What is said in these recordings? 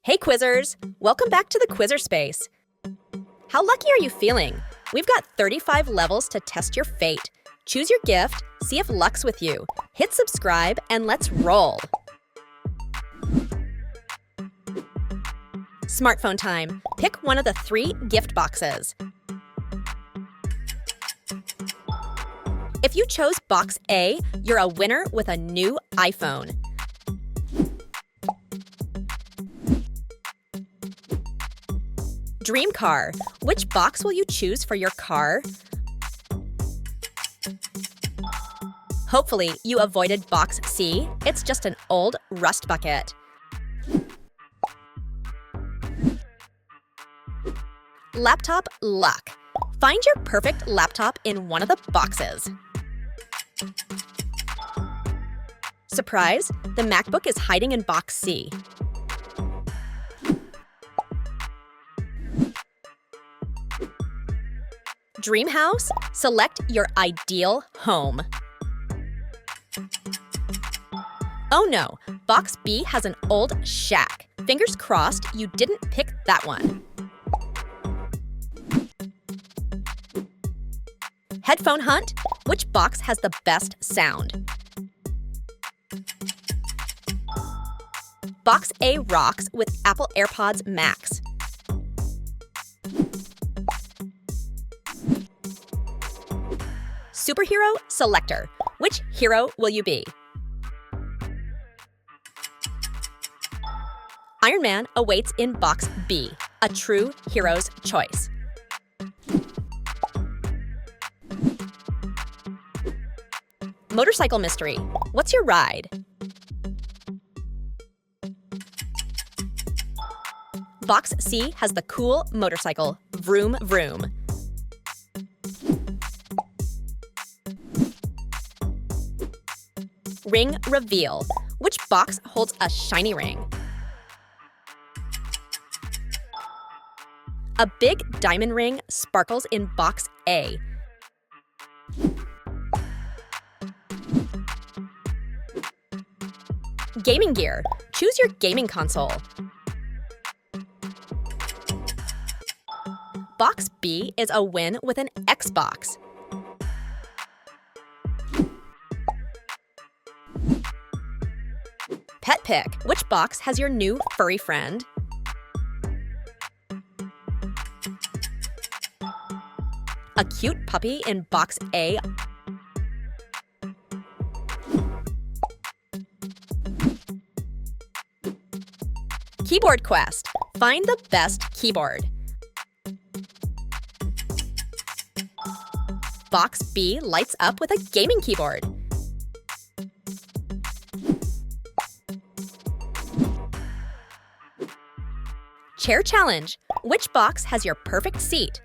Hey Quizzers! Welcome back to the Quizzer Space. How lucky are you feeling? We've got 35 levels to test your fate. Choose your gift, see if luck's with you. Hit subscribe and let's roll! Smartphone time. Pick one of the 3 gift boxes. If you chose box A, you're a winner with a new iPhone. Dream car. Which box will you choose for your car? Hopefully, you avoided box C. It's just an old rust bucket. Laptop luck. Find your perfect laptop in one of the boxes. Surprise! The MacBook is hiding in box C. Dream house? Select your ideal home. Oh no, box B has an old shack. Fingers crossed you didn't pick that one. Headphone hunt? Which box has the best sound? Box A rocks with Apple AirPods Max. Superhero selector. Which hero will you be? Iron Man awaits in box B, a true hero's choice. Motorcycle mystery. What's your ride? Box C has the cool motorcycle, Vroom Vroom. Ring reveal. Which box holds a shiny ring? A big diamond ring sparkles in box A. Gaming gear. Choose your gaming console. Box B is a win with an Xbox. Pet pick. Which box has your new furry friend? A cute puppy in box A. Keyboard quest. Find the best keyboard. Box B lights up with a gaming keyboard. Chair challenge. Which box has your perfect seat?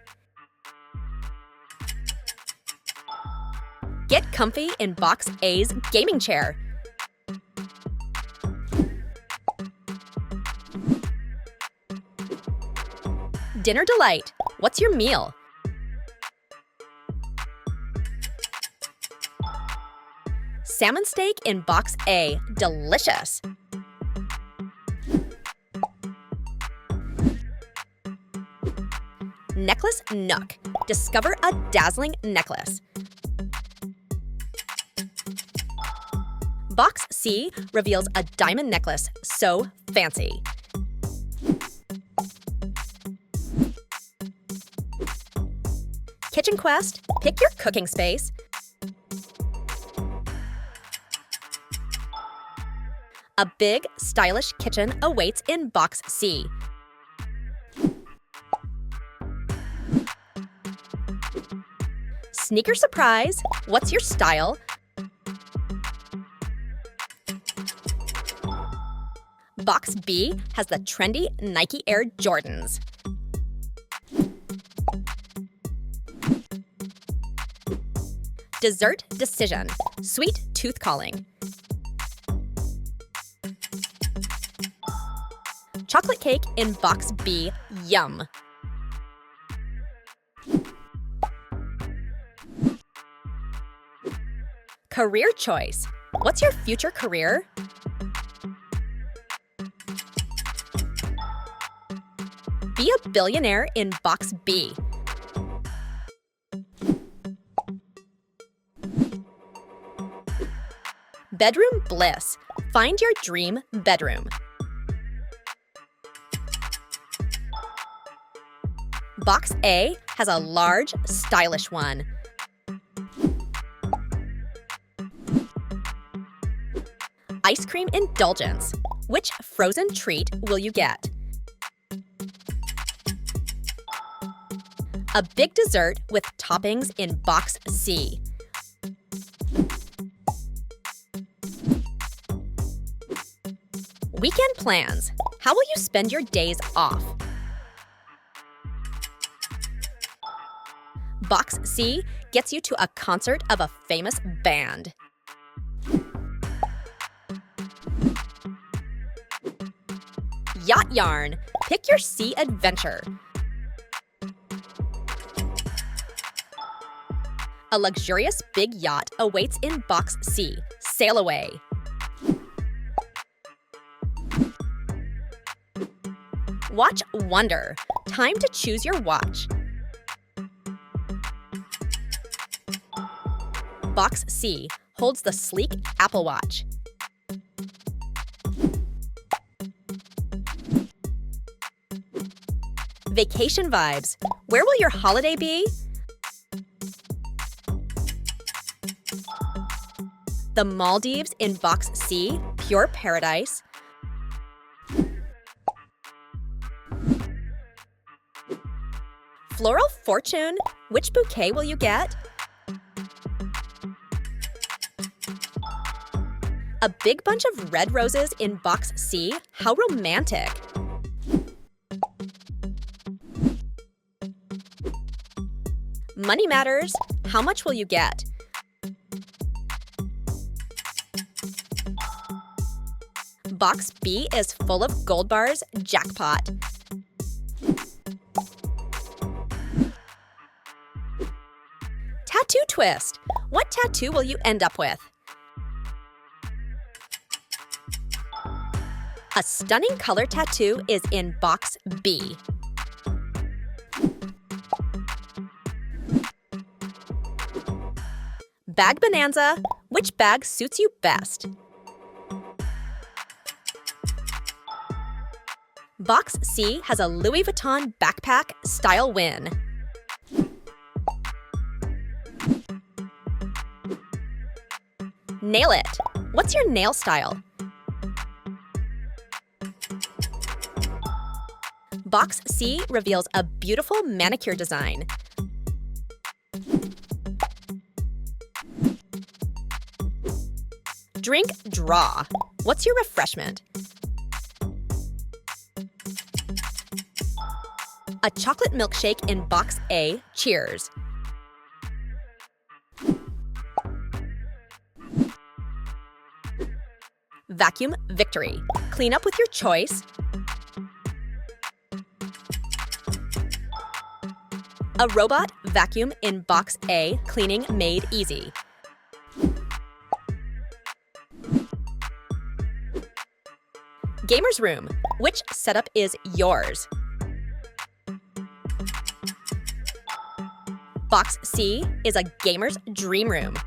Get comfy in box A's gaming chair. Dinner delight. What's your meal? Salmon steak in box A. Delicious. Necklace nook. Discover a dazzling necklace. Box C reveals a diamond necklace so fancy. Kitchen quest. Pick your cooking space. A big, stylish kitchen awaits in box C. Sneaker surprise. What's your style? Box B has the trendy Nike Air Jordans. Dessert decision. Sweet tooth calling. Chocolate cake in box B. Yum. Career choice. What's your future career? Be a billionaire in box B. Bedroom bliss. Find your dream bedroom. Box A has a large, stylish one. Ice cream indulgence. Which frozen treat will you get? A big dessert with toppings in box C. Weekend plans. How will you spend your days off? Box C gets you to a concert of a famous band. Yacht yarn. Pick your sea adventure. A luxurious big yacht awaits in box C. Sail away. Watch wonder. Time to choose your watch. Box C holds the sleek Apple Watch. Vacation vibes. Where will your holiday be? The Maldives in box C, pure paradise. Floral fortune. Which bouquet will you get? A big bunch of red roses in box C. How romantic. Money matters. How much will you get? Box B is full of gold bars. Jackpot. Tattoo twist. What tattoo will you end up with? A stunning color tattoo is in box B. Bag bonanza. Which bag suits you best? Box C has a Louis Vuitton backpack. Style win. Nail it. What's your nail style? Box C reveals a beautiful manicure design. Drink draw. What's your refreshment? A chocolate milkshake in box A. Cheers. Vacuum victory. Clean up with your choice. A robot vacuum in box A. Cleaning made easy. Gamer's room. Which setup is yours? Box C is a gamer's dream room.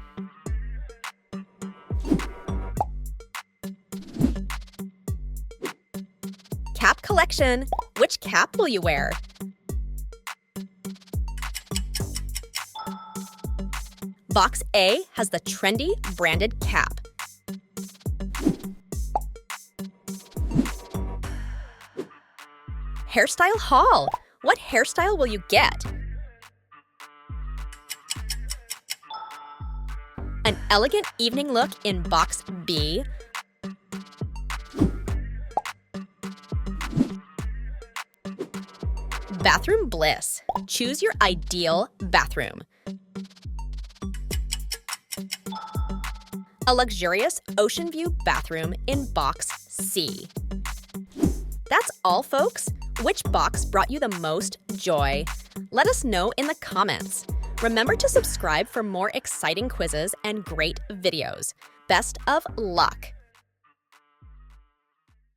Cap collection. Which cap will you wear? Box A has the trendy branded cap. Hairstyle haul. What hairstyle will you get? An elegant evening look in box B. Bathroom bliss. Choose your ideal bathroom. A luxurious ocean view bathroom in box C. That's all, folks. Which box brought you the most joy? Let us know in the comments. Remember to subscribe for more exciting quizzes and great videos. Best of luck!